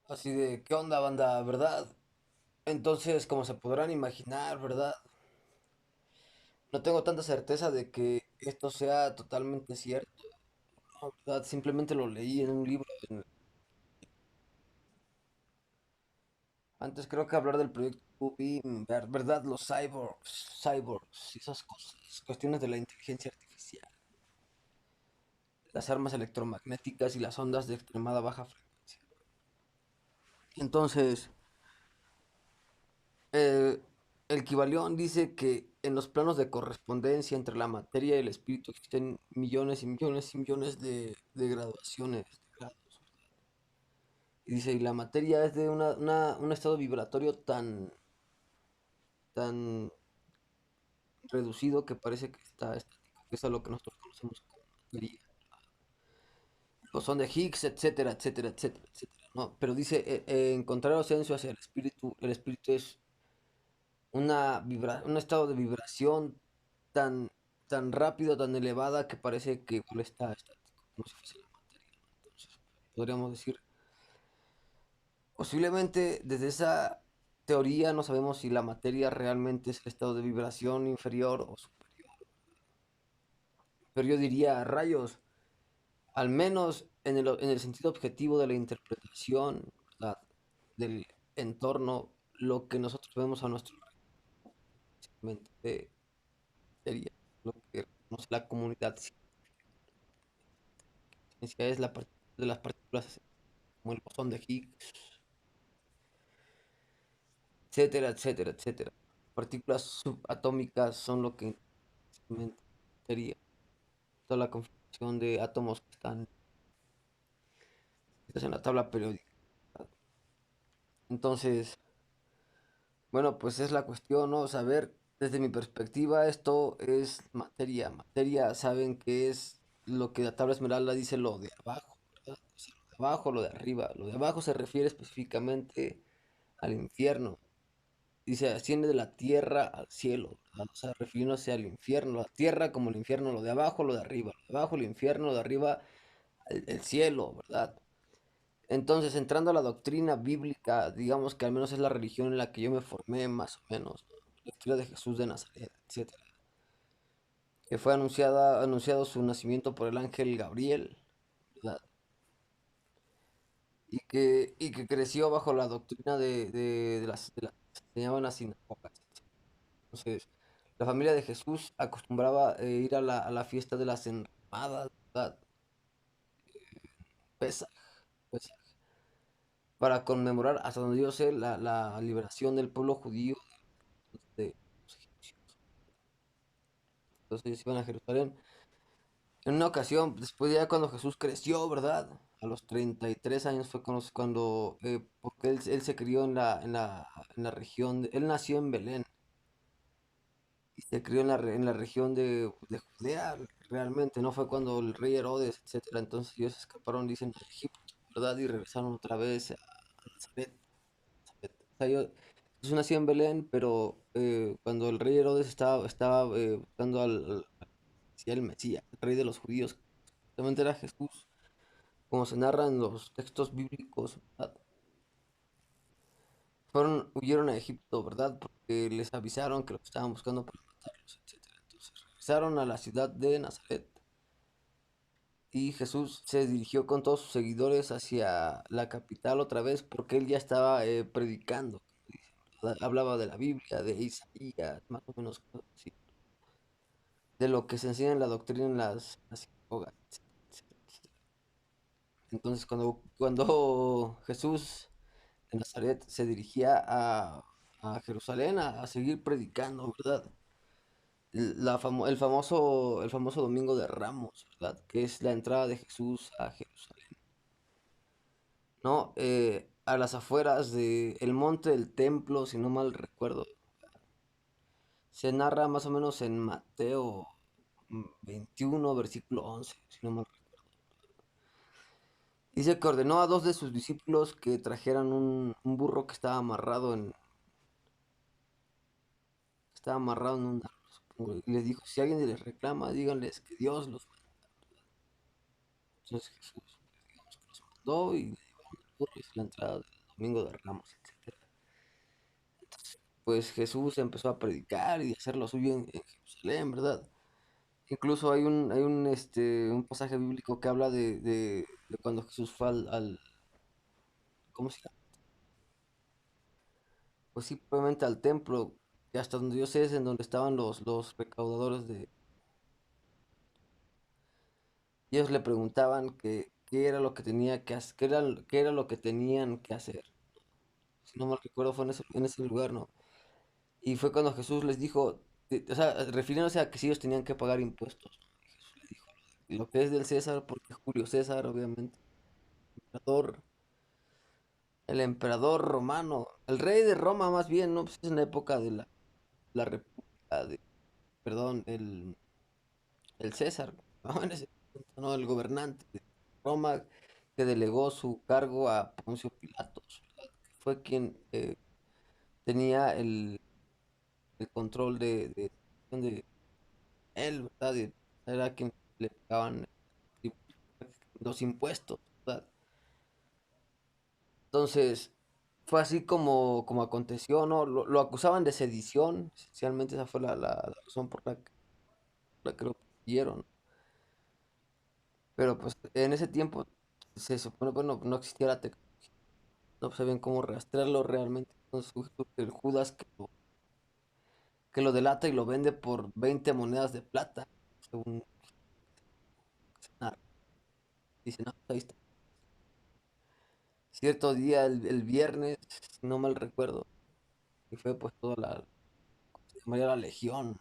Así de, ¿qué onda, banda? ¿Verdad? Entonces, como se podrán imaginar, ¿verdad? No tengo tanta certeza de que esto sea totalmente cierto, ¿no? ¿Verdad? Simplemente lo leí en un libro. Antes creo que hablar del proyecto BIM, ¿verdad? Los cyborgs y esas cosas, cuestiones de la inteligencia artificial, las armas electromagnéticas y las ondas de extremada baja frecuencia. Entonces, Eh, el Kybalión dice que en los planos de correspondencia entre la materia y el espíritu existen millones y millones y millones de graduaciones, de grados. Y dice, y la materia es de un estado vibratorio tan reducido que parece que está estático, que es a lo que nosotros conocemos como materia. O son de Higgs, etcétera, etcétera, etcétera, etcétera. ¿No? Pero dice, en contrario ascenso hacia el espíritu es un estado de vibración tan, tan rápido, tan elevada que parece que igual está estático, como si fuese la materia, ¿no? Entonces, podríamos decir, posiblemente desde esa teoría no sabemos si la materia realmente es el estado de vibración inferior o superior. Pero yo diría, rayos, al menos en el sentido objetivo de la interpretación, ¿verdad? Del entorno, lo que nosotros vemos a nuestro mente sería lo que conoce la comunidad ciencia es de las partículas como el bosón de Higgs, etcétera, etcétera, etcétera. Partículas subatómicas son lo que sería toda la configuración de átomos que están en la tabla periódica. Entonces, bueno, pues es la cuestión, ¿no? Saber, desde mi perspectiva, esto es materia. Materia, saben que es lo que la tabla esmeralda dice lo de abajo, ¿verdad? O sea, lo de abajo, lo de arriba. Lo de abajo se refiere específicamente al infierno. Dice, asciende de la tierra al cielo, ¿verdad? O sea, refiriéndose al infierno, la tierra como el infierno, lo de abajo, lo de arriba, lo de abajo el infierno, lo de arriba el cielo, ¿verdad? Entonces, entrando a la doctrina bíblica, digamos que al menos es la religión en la que yo me formé más o menos, ¿no? La historia de Jesús de Nazaret, etcétera. Que fue anunciado su nacimiento por el ángel Gabriel, ¿verdad? Y que creció bajo la doctrina de las que se llamaban las sinagogas. Entonces, la familia de Jesús acostumbraba ir a la fiesta de las enramadas, ¿verdad? Pesaj, Pesaj, para conmemorar, hasta donde yo sé, la liberación del pueblo judío de los egipcios. Entonces ellos iban a Jerusalén. En una ocasión, después ya cuando Jesús creció, ¿verdad? A los 33 años fue cuando porque él se crió en la región, él nació en Belén, y se crió en la región de Judea, realmente, ¿no? Fue cuando el rey Herodes, etcétera. Entonces ellos escaparon, dicen, a Egipto, ¿verdad? Y regresaron otra vez a Nazaret. O sea, Jesús nació en Belén, pero cuando el rey Herodes estaba buscando hacia el Mesías, el rey de los judíos, realmente era Jesús, como se narra en los textos bíblicos, ¿verdad? Huyeron a Egipto, ¿verdad? Porque les avisaron que los estaban buscando para matarlos, etcétera. Entonces regresaron a la ciudad de Nazaret y Jesús se dirigió con todos sus seguidores hacia la capital otra vez porque él ya estaba predicando, como dicen, ¿verdad? Hablaba de la Biblia, de Isaías, más o menos cosas así, de lo que se enseña en la doctrina en las sinagogas, etcétera, etcétera, etcétera. Entonces cuando Jesús de Nazaret se dirigía a Jerusalén a seguir predicando, ¿verdad? El famoso Domingo de Ramos, ¿verdad? Que es la entrada de Jesús a Jerusalén, ¿no? A las afueras del monte del templo, si no mal recuerdo, se narra más o menos en Mateo 21, versículo 11, si no mal recuerdo. Dice que ordenó a dos de sus discípulos que trajeran un burro que estaba amarrado en un árbol, supongo, y les dijo, si alguien les reclama, díganles que Dios los manda. Entonces Jesús, pues, digamos que los mandó y le llevaron el burro y es la entrada. Domingo de Ramos, etcétera. Pues Jesús empezó a predicar y a hacer lo suyo en Jerusalén, ¿verdad? Incluso un pasaje bíblico que habla de cuando Jesús fue ¿cómo se llama? Pues sí, probablemente al templo, y hasta donde yo sé es en donde estaban los recaudadores y ellos le preguntaban qué era lo que tenía que hacer, qué era lo que tenían que hacer. Si no mal recuerdo fue en ese lugar, ¿no? Y fue cuando Jesús les dijo, o sea, refiriéndose a que si ellos tenían que pagar impuestos, ¿no? Y Jesús les dijo, lo que es del César, porque Julio César, obviamente, emperador, el emperador romano, el rey de Roma más bien, ¿no? Pues es en la época de la república, perdón, el César, ¿no? En ese momento, ¿no? El gobernante de Roma que delegó su cargo a Poncio Pilatos, ¿verdad? Que fue quien tenía el control de él, ¿verdad? Era quien le pagaban los impuestos, ¿verdad? Entonces, fue así como aconteció, ¿no? Lo acusaban de sedición, esencialmente esa fue la razón por la que lo persiguieron. Pero pues en ese tiempo se supone, bueno, no existía la tecnología, no sabían cómo rastrearlo realmente. Entonces el Judas que lo delata y lo vende por 20 monedas de plata, según se narra. Dice, no, pues ahí está. Cierto día, el viernes, si no mal recuerdo, y fue pues toda se llamaría la legión.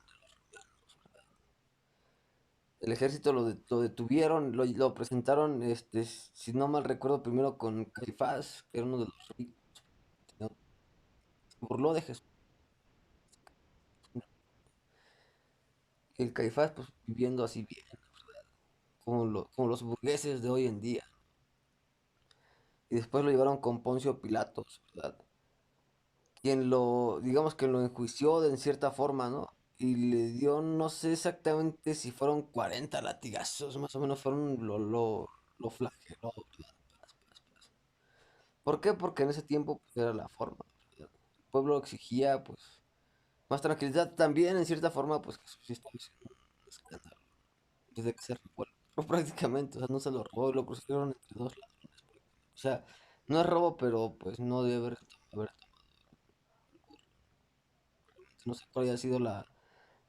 El ejército lo detuvieron, lo presentaron, si no mal recuerdo, primero con Caifás, que era uno de los ricos, ¿no? Se burló de Jesús. Y el Caifás, pues viviendo así bien, como los burgueses de hoy en día. Y después lo llevaron con Poncio Pilatos, ¿verdad? Quien digamos que lo enjuició en cierta forma, ¿no? Y le dio, no sé exactamente si fueron 40 latigazos, más o menos fueron, lo flageló, ¿verdad? ¿Por qué? Porque en ese tiempo pues, era la forma, ¿verdad? El pueblo exigía, pues, más tranquilidad también, en cierta forma, pues Jesús sí estaba haciendo un escándalo desde que se robó prácticamente, o sea, no se lo robó, lo crucificaron entre dos ladrones. O sea, no es robo, pero pues no debe haber no sé cuál haya sido la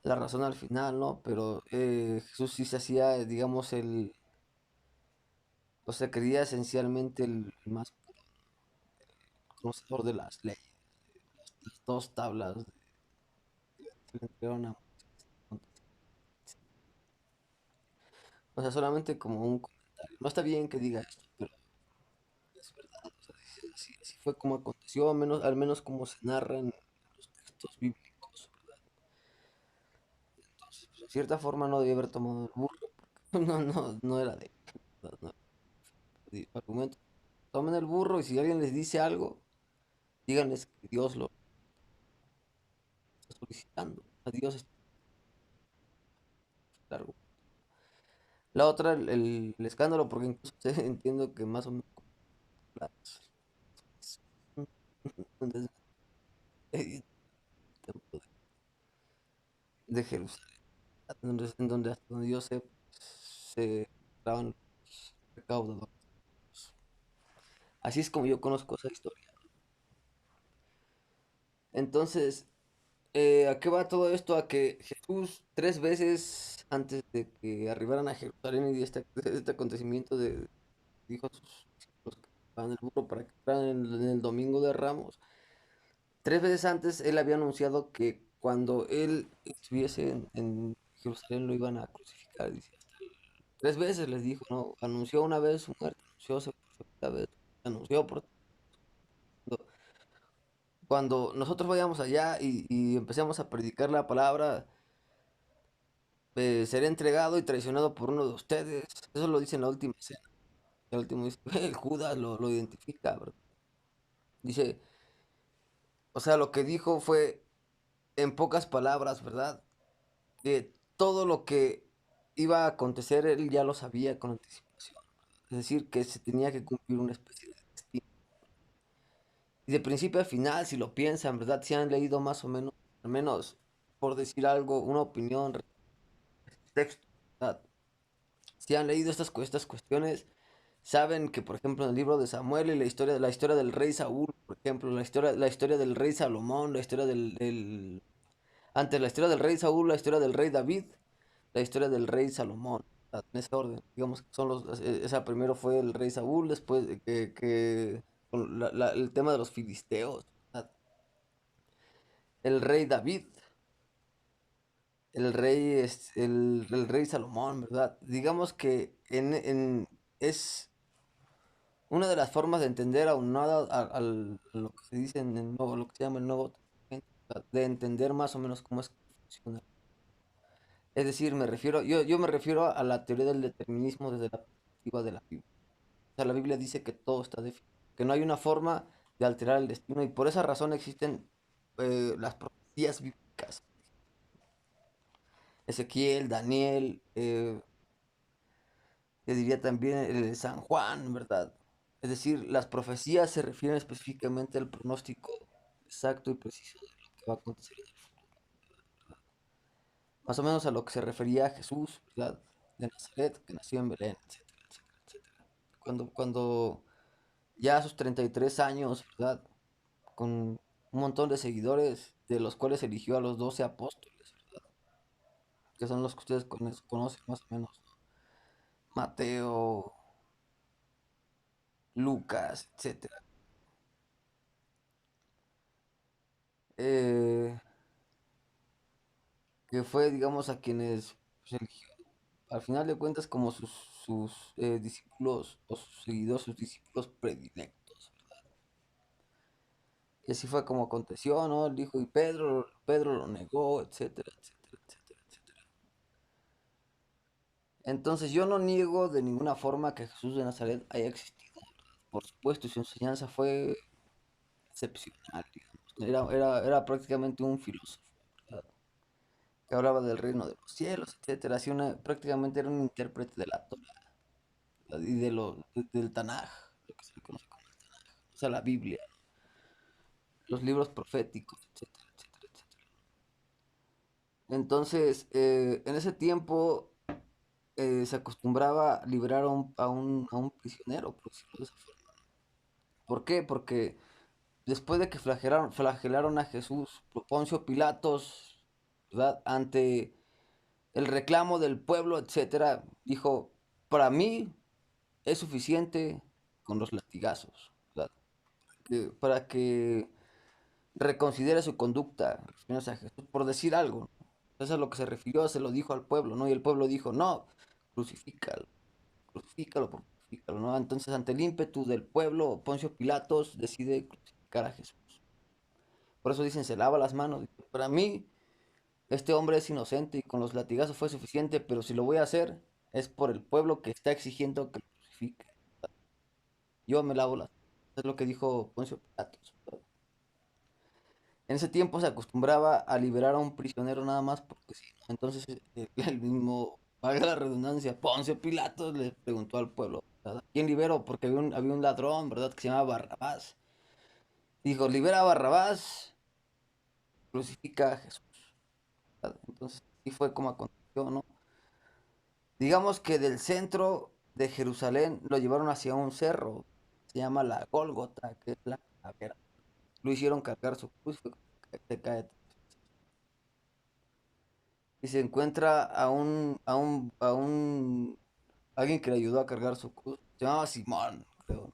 razón al final, ¿no? Pero Jesús sí se hacía, digamos, o sea, creía esencialmente el más conocedor de las leyes, las dos tablas que le entregaron a Moisés. O sea, solamente como un comentario. No está bien que diga esto, pero es verdad. O sea, así fue como aconteció, al menos como se narra en los textos bíblicos, ¿verdad? Entonces, pues, de cierta forma no debía haber tomado el burro, porque no era de él, ¿verdad? No, argumento. Tomen el burro y si alguien les dice algo, díganles que Dios lo está solicitando. A Dios está largo. La otra, el escándalo, porque incluso entiendo que más o menos las- desde el templo de Jerusalén, en donde hasta donde yo sé, se estaban los recaudadores. Así es como yo conozco esa historia. Entonces, ¿a qué va todo esto? A que Jesús 3 veces antes de que arribaran a Jerusalén y de este acontecimiento dijo a sus discípulos que van el burro para que entraran en el Domingo de Ramos. 3 veces antes él había anunciado que cuando él estuviese en Jerusalén lo iban a crucificar. Dice. 3 veces les dijo, ¿no? Anunció una vez su muerte, anunció por segunda vez, anunció por... Cuando nosotros vayamos allá y empecemos a predicar la palabra, seré entregado y traicionado por uno de ustedes. Eso lo dice en la última escena. El último dice, el Judas lo identifica, ¿verdad? Dice, o sea, lo que dijo fue, en pocas palabras, ¿verdad? Que todo lo que iba a acontecer él ya lo sabía con anticipación. Es decir, que se tenía que cumplir una especie de destino. Y de principio a final, si lo piensan, ¿verdad? Si han leído más o menos, al menos por decir algo, una opinión, texto, ¿verdad? Si han leído estas cuestiones, saben que, por ejemplo, en el libro de Samuel y la historia del rey Saúl, por ejemplo, la historia del rey Salomón, la historia antes la historia del rey Saúl, la historia del rey David, la historia del rey Salomón, en ese orden. Digamos que son esa primero fue el rey Saúl, después con el tema de los filisteos, ¿verdad? El rey David, el rey Salomón, ¿verdad? Digamos que es una de las formas de entender aunada a lo que se dice en el nuevo, lo que se llama el Nuevo Testamento, ¿verdad? De entender más o menos cómo es que funciona. Es decir, yo me refiero a la teoría del determinismo desde la perspectiva de la Biblia. O sea, la Biblia dice que todo está definido, que no hay una forma de alterar el destino y por esa razón existen las profecías bíblicas. Ezequiel, Daniel, te diría también el de San Juan, ¿verdad? Es decir, las profecías se refieren específicamente al pronóstico exacto y preciso de lo que va a acontecer. Más o menos a lo que se refería a Jesús, ¿verdad? De Nazaret, que nació en Belén, etcétera, etcétera, etcétera. Cuando ya a sus 33 años, ¿verdad? Con un montón de seguidores, de los cuales eligió a los 12 apóstoles, ¿verdad? Que son los que ustedes conocen más o menos, ¿no? Mateo, Lucas, etcétera. Eh, que fue, digamos, a quienes pues, eligió, al final de cuentas, como sus discípulos o sus seguidores, sus discípulos predilectos. Y así fue como aconteció, ¿no? Él dijo, y Pedro lo negó, etcétera, etcétera, etcétera, etcétera. Entonces yo no niego de ninguna forma que Jesús de Nazaret haya existido. Por supuesto, su enseñanza fue excepcional, digamos. Era prácticamente un filósofo, ¿verdad? Que hablaba del reino de los cielos, etcétera. Así prácticamente era un intérprete de la Torah y del Tanaj, lo que se le conoce como el Tanaj, o sea, la Biblia, los libros proféticos, etcétera, etcétera, etcétera. Entonces, en ese tiempo se acostumbraba a liberar a un prisionero, por decirlo de esa forma. ¿Por qué? Porque después de que flagelaron a Jesús, Poncio Pilatos, ¿verdad? Ante el reclamo del pueblo, etcétera, dijo, para mí es suficiente con los latigazos, ¿verdad? Para que reconsidere su conducta, refiriéndose a Jesús, por decir algo, ¿no? Eso es a lo que se refirió, se lo dijo al pueblo, ¿no? Y el pueblo dijo, no, crucifícalo, crucifícalo, ¿no? Entonces, ante el ímpetu del pueblo, Poncio Pilatos decide crucificar a Jesús. Por eso dicen, se lava las manos. Para mí, este hombre es inocente y con los latigazos fue suficiente, pero si lo voy a hacer, es por el pueblo que está exigiendo que lo crucifique. Yo me lavo las manos. Es lo que dijo Poncio Pilatos. En ese tiempo se acostumbraba a liberar a un prisionero nada más porque sí, ¿no? Entonces el mismo, valga la redundancia, Poncio Pilatos le preguntó al pueblo, ¿verdad? ¿Quién liberó? Porque había un ladrón, ¿verdad? Que se llamaba Barrabás. Dijo, libera a Barrabás, crucifica a Jesús, ¿verdad? Entonces así fue como aconteció, ¿no? Digamos que del centro de Jerusalén lo llevaron hacia un cerro, se llama la Gólgota, que es la calavera. Lo hicieron cargar su cruz, fue que se cae y se encuentra alguien que le ayudó a cargar su cruz. Se llamaba Simón, creo.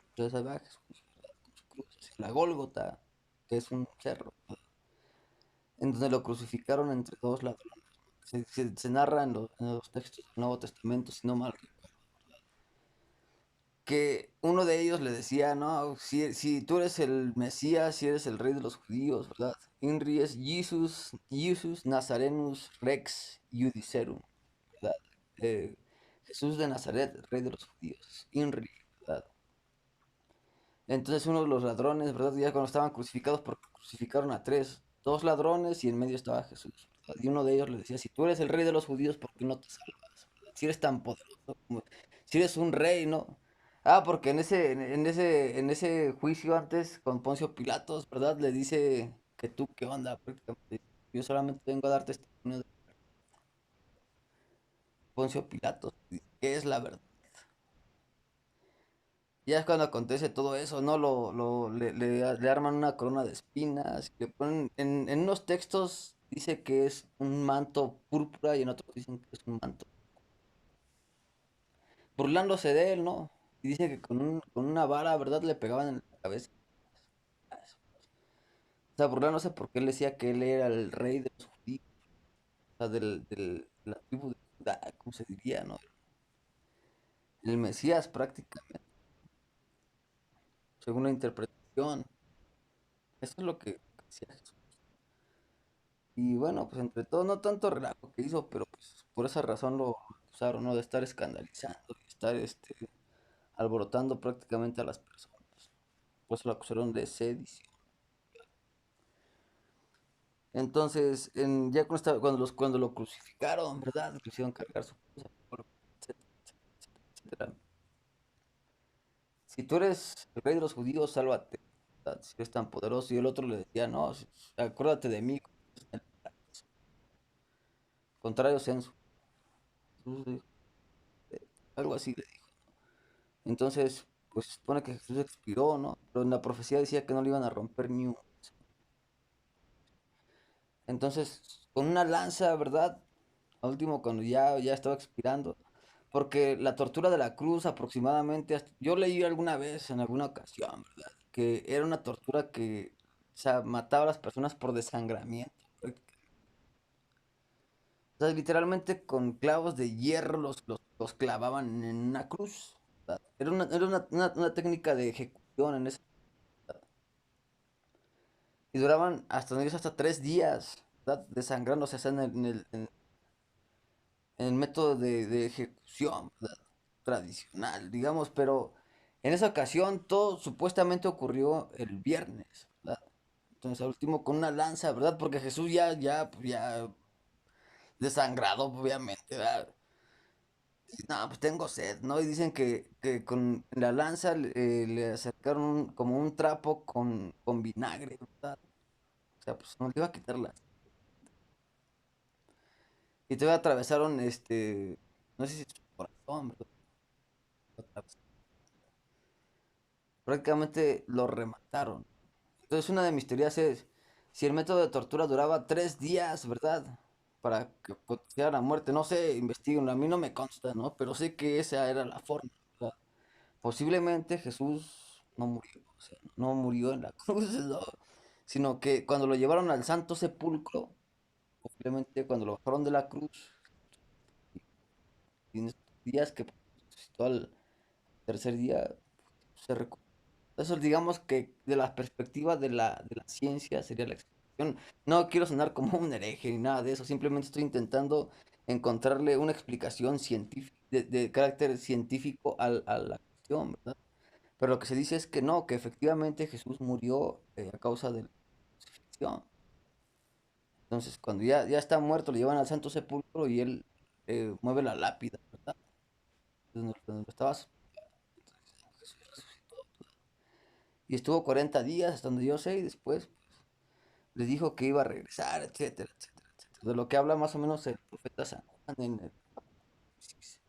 Entonces ahí va Jesús, ¿verdad? Con su cruz hacia la Gólgota, que es un cerro, en donde lo crucificaron entre dos ladrones. Se narra en los textos del Nuevo Testamento, si no mal recuerdo, que uno de ellos le decía, no, si tú eres el Mesías, si eres el rey de los judíos, ¿verdad? Inri es Jesus Nazarenus Rex Judicerum, ¿verdad? Eh, Jesús de Nazaret, rey de los judíos, Inri, ¿verdad? Entonces uno de los ladrones, ¿verdad? Ya cuando estaban crucificados, porque crucificaron a tres, dos ladrones y en medio estaba Jesús, ¿verdad? Y uno de ellos le decía, si tú eres el rey de los judíos, ¿por qué no te salvas? ¿Verdad? Si eres tan poderoso, si eres un rey, ¿no? Ah, porque en ese juicio antes con Poncio Pilatos, ¿verdad? Le dice que tú, ¿qué onda? Prácticamente, yo solamente vengo a dar testimonio de Poncio Pilatos, ¿qué es la verdad? Ya es cuando acontece todo eso, ¿no? Le arman una corona de espinas, le ponen, en unos textos dice que es un manto púrpura y en otros dicen que es un manto, burlándose de él, ¿no? Y dice que con una vara, ¿verdad? Le pegaban en la cabeza. O sea, burlándose porque él decía que él era el rey de los judíos, o sea, de la tribu de Judá, ¿cómo se diría, no? El Mesías prácticamente, según la interpretación. Eso es lo que decía Jesús. Y bueno, pues entre todo, no tanto relajo que hizo, pero pues por esa razón lo acusaron, ¿no? De estar escandalizando y estar alborotando prácticamente a las personas. Por eso lo acusaron de sedición. Entonces, ya cuando lo crucificaron, ¿verdad? Le hicieron cargar su cruz, etcétera, etcétera. Si tú eres el rey de los judíos, sálvate, ¿verdad? Si eres tan poderoso. Y el otro le decía, no, acuérdate de mí, contrario censo. Jesús dijo, algo así le dijo. Entonces, pues se supone que Jesús expiró, ¿no? Pero en la profecía decía que no le iban a romper ni un. Entonces, con una lanza, ¿verdad? Al último, cuando ya estaba expirando, porque la tortura de la cruz aproximadamente, yo leí alguna vez, en alguna ocasión, ¿verdad? Que era una tortura que, o sea, mataba a las personas por desangramiento. O sea, literalmente con clavos de hierro los clavaban en una cruz, ¿verdad? Era una técnica de ejecución en esa. Y duraban hasta 3 días, ¿verdad? Desangrándose, o sea, en el método de ejecución, ¿verdad? Tradicional, digamos, pero en esa ocasión todo supuestamente ocurrió el viernes, ¿verdad? Entonces al último con una lanza, ¿verdad? Porque Jesús ya desangrado, obviamente, ¿verdad? Y, no, pues tengo sed, ¿no? Y dicen que con la lanza le acercaron como un trapo con vinagre, ¿verdad? O sea, pues no le iba a quitar la. Y todavía atravesaron, no sé si su corazón, ¿verdad? Prácticamente lo remataron. Entonces una de mis teorías es, si el método de tortura duraba 3 días, ¿verdad? Para que llegara a la muerte, no sé, investiguen, a mí no me consta, ¿no? Pero sé que esa era la forma, ¿verdad? Posiblemente Jesús no murió, o sea, no murió en la cruz, ¿no? Sino que cuando lo llevaron al Santo Sepulcro, posiblemente cuando lo bajaron de la cruz, y en estos días que resucitó al tercer día, se recuperó. Eso digamos que de la perspectiva de la ciencia sería la explicación. No quiero sonar como un hereje ni nada de eso, simplemente estoy intentando encontrarle una explicación científica, de carácter científico a la cuestión, ¿verdad? Pero lo que se dice es que no, que efectivamente Jesús murió a causa de la crucifixión. Entonces, cuando ya está muerto, le llevan al Santo Sepulcro y él mueve la lápida, ¿verdad? Donde estaba. Y estuvo 40 días, hasta donde yo sé, y después les dijo que iba a regresar, etcétera, etcétera, etcétera. De lo que habla más o menos el profeta San Juan en el Apocalipsis.